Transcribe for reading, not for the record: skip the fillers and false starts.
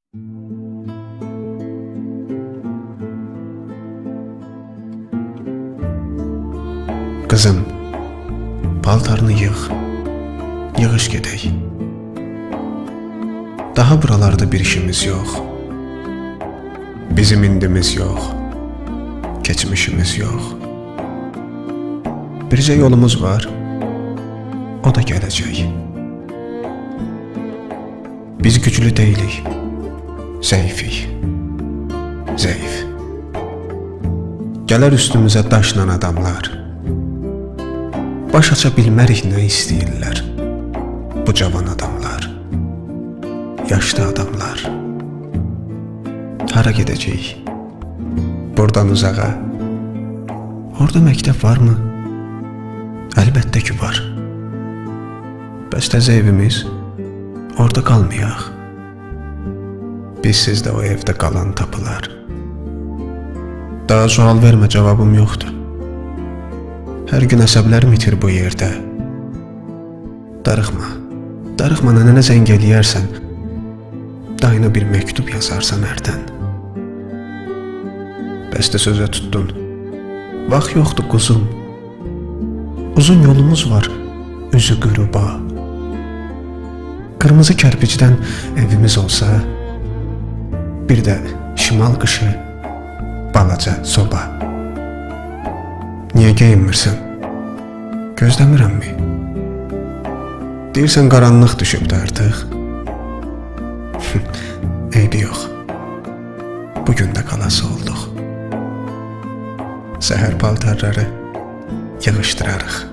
Qızım, paltarını yığ, yığış gedək. Daha buralarda bir işimiz yox. Bizim indimiz yox, keçmişimiz yox. Bircə yolumuz var, o da gələcək. Biz güclü deyilik, zəifik, zəif. Gələr üstümüzə daşla adamlar. Baş aça bilmərik nə istəyirlər bu cavan adamlar, yaşlı adamlar. Hara gedəcəyik? Buradan uzağa. Orada məktəb varmı? Əlbəttə ki var. Bəs təzə evimiz? Orada qalmayaq. Bizsiz də o evdə qalan tapılar. Daha sual vermə, cavabım yoxdur. Hər gün əsəblərim itir bu yerdə. Darıxma, darıxma, nənənə zəng eləyərsən. Dayına bir məktub yazarsan hərdən. Bəs də sözə tutdun. Vaxt yoxdur quzum. Uzun yolumuz var, üzü qüruba. Qırmızı kərpicdən evimiz olsa, bir də şimal qışı balaca soba. Niyə geyinmirsən? Gözləmirəmmi? Deyirsən qaranlıq düşübdü artıq. Eybi yox. Bugün də qalası olduq. Səhər paltarları yığışdırarıq.